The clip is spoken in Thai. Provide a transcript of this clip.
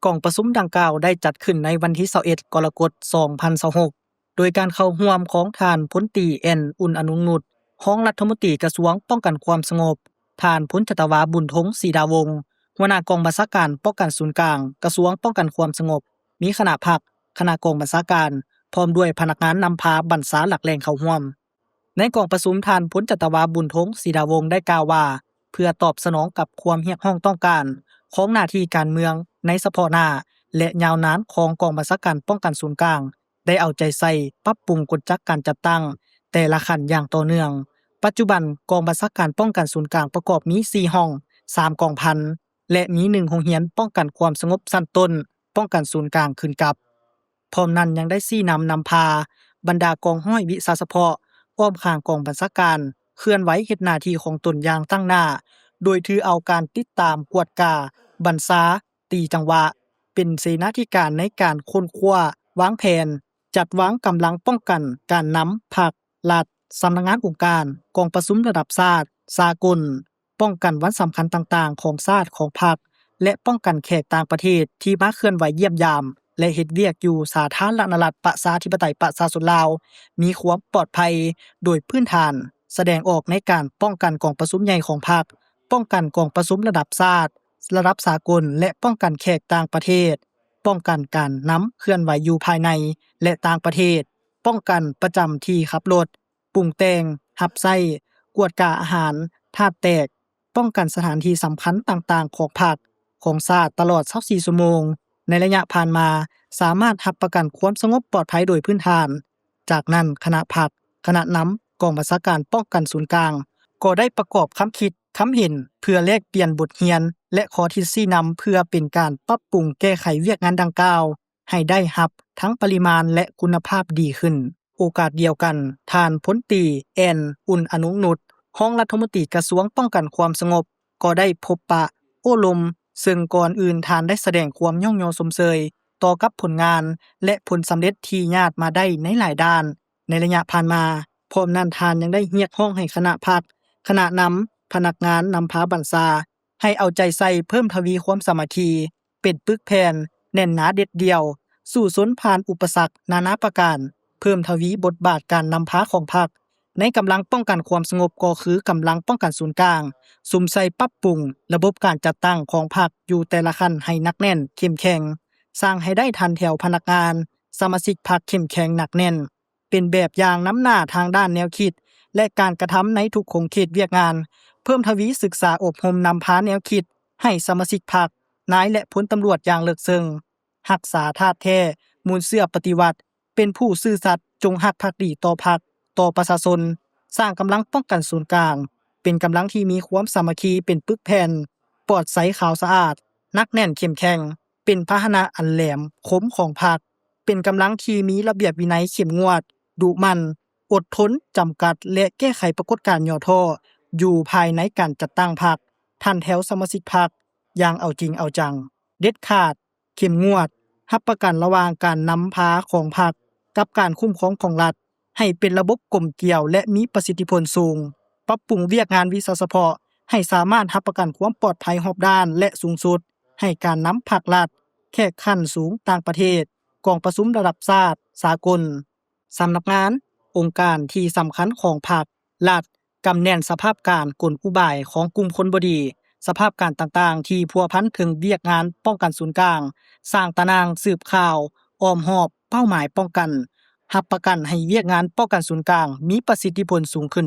กล่องประสุมดังกล่าวได้จัดขึ้นในวันที่21กรกฎาคม2026โดยการเข้าร่วมของท่านพลตรีแอนอุ่นอนุนุชรองรัฐมนตรีกระทรวงป้องกันความสงบท่านพลจัตวาบุญทงศรีดาวงศ์หัวหน้ากองบัญชาการป้องกันศูนย์กลางกระทรวงป้องกันความสงบมีคณะพรรคคณะกองบัญชาการพร้อมด้วยพนักงานนำพาบรรษาหลักแหล่งเข้าร่วมในกองประชุมท่านพลจัตวาบุญทงศรีดาวงศ์ได้กล่าวว่าเพื่อตอบสนองกับความเรียกร้องต้องการของหน้าที่การเมืองในเฉพาะหน้าและยาวนานของกองบัญชาการป้องกันศูนย์กลางได้เอาใจใส่ปรับปรุงกลจักการจัดตั้งแต่ละขั้นอย่างต่อเนื่องปัจจุบันกองบัญชาการป้องกันศูนย์กลางประกอบมี4ห้อง3กองพันและมี1โรงเรียนป้องกันความสงบชั้นต้นป้องกันศูนย์กลางขึ้นกับพร้อมนั้นยังได้ชี้นำพาบรรดากองห้อยวิสาเฉพาะอ้อมข้างกองบัญชาการเคลื่อนไหวเฮ็ดหน้าที่ของตนอย่างตั้งหน้าโดยถือเอาการติดตามกวดกาบรรษาตีจังหวะเป็นเสนาธิการในการค้นคว้าวางแผนจัดวางกำลังป้องกันการนำภาครัฐสำนักงานองค์การกองประชุมระดับชาติสากลป้องกันวันสำคัญต่างๆของชาติของพรรคและป้องกันแขกต่างประเทศที่มาเคลื่อนไหวเยี่ยมยามและเฮ็ดเวียกอยู่สาธารณรัฐประชาธิปไตยประชาชนลาวมีความปลอดภัยโดยพื้นฐานแสดงออกในการป้องกันกองประชุมใหญ่ของพรรคป้องกันกองประชุมระดับชาติระดับสากลและป้องกันแขกต่างประเทศป้องกันการนำเคลื่อนไหวอยู่ภายในและต่างประเทศป้องกันประจำที่ขับรถปรุงแต่งหับไส้กวดกาอาหารธาตุแตกป้องกันสถานที่สำคัญต่างๆของพรรคของชาติตลอด24ชั่วโมงในระยะผ่านมาสามารถรับประกันความสงบปลอดภัยโดยพื้นฐานจากนั้นคณะพรรคคณะนำกองบัญชาการป้องกันศูนย์กลางก็ได้ประกอบคำคิดคำเห็นเพื่อแลกเปลี่ยนบทเรียนและขอที่ชี้นำเพื่อเป็นการปรับปรุงแก้ไขเวียกงานดังกล่าวให้ได้รับทั้งปริมาณและคุณภาพดีขึ้นโอกาสเดียวกันท่านพลตรีแอนอุ่นอนุนุชรองรัฐมนตรีกระทรวงป้องกันความสงบก็ได้พบปะโอ้ลมซึ่งก่อนอื่นท่านได้แสดงความย่องยอชมเชยต่อกับผลงานและผลสำเร็จที่ญาติมาได้ในหลายด้านในระยะผ่านมาพร้อมนั้นท่านยังได้เรียกร้องให้คณะพรรคคณะนำพนักงานนำพาบัญชาให้เอาใจใส่เพิ่มทวีความสามัคคีเป็นปึกแผ่นแน่นหนาเด็ดเดี่ยวสู่สนผ่านอุปสรรคนานาประการเพิ่มทวีบทบาทการนำพาของพรรคในกำลังป้องกันความสงบก็คือกำลังป้องกันศูนย์กลางสุมใส่ปรับปรุงระบบการจัดตั้งของพรรคอยู่แต่ละขั้นให้หนักแน่นเข้มแข็งสร้างให้ได้ทันแถวพนักงานสมาชิกพรรคเข้มแข็งหนักแน่นเป็นแบบอย่างนำหน้าทางด้านแนวคิดและการกระทำในทุกโครงเขตเวียกงานเพิ่มทวีศึกษาอบรมนำพาแนวคิดให้สมาชิกพรรคนายและพลตำรวจอย่างเลิศซึ้งรักษาธาตุแท้มูลเชื่อปฏิวัติเป็นผู้ซื่อสัตย์จงรักภักดีต่อพรรคต่อประชาชนสร้างกำลังป้องกันศูนย์กลางเป็นกำลังที่มีความสามัคคีเป็นปึกแผ่นปลอดใสขาวสะอาดนักแน่นเข้มแข็งเป็นพาหนะอันแหลมคมของพรรคเป็นกำลังที่มีระเบียบวินัยเข้มงวดดุมั่นอดทนจำกัดและแก้ไขปรากฏการณ์ย่อท้ออยู่ภายในการจัดตั้งพรรคท่านแถวสมาชิกพรรคอย่างเอาจริงเอาจังเด็ดขาดเข้มงวดรับประกันระหว่างการนำพาของพรรคกับการคุ้มครองของรัฐให้เป็นระบบกลมเกลี่ยวและมีประสิทธิผลสูงปรับปรุงเวียกงานวิสาเฉพาะให้สามารถรับประกันความปลอดภัยรอบด้านและสูงสุดให้การนำภาครัฐแขกขั้นสูงต่างประเทศกองประชุมระดับชาติสากลสำนักงานองค์การที่สำคัญของภาครัฐกำแน่นสภาพการกลอุบายของกลุ่มคนบดีสภาพการต่างๆที่พัวพันถึงเวียกงานป้องกันศูนย์กลางสร้างตารางสืบข่าวอ้อมหอบเป้าหมายป้องกันรับประกันให้เวียกงานป้องกันศูนย์กลางมีประสิทธิผลสูงขึ้น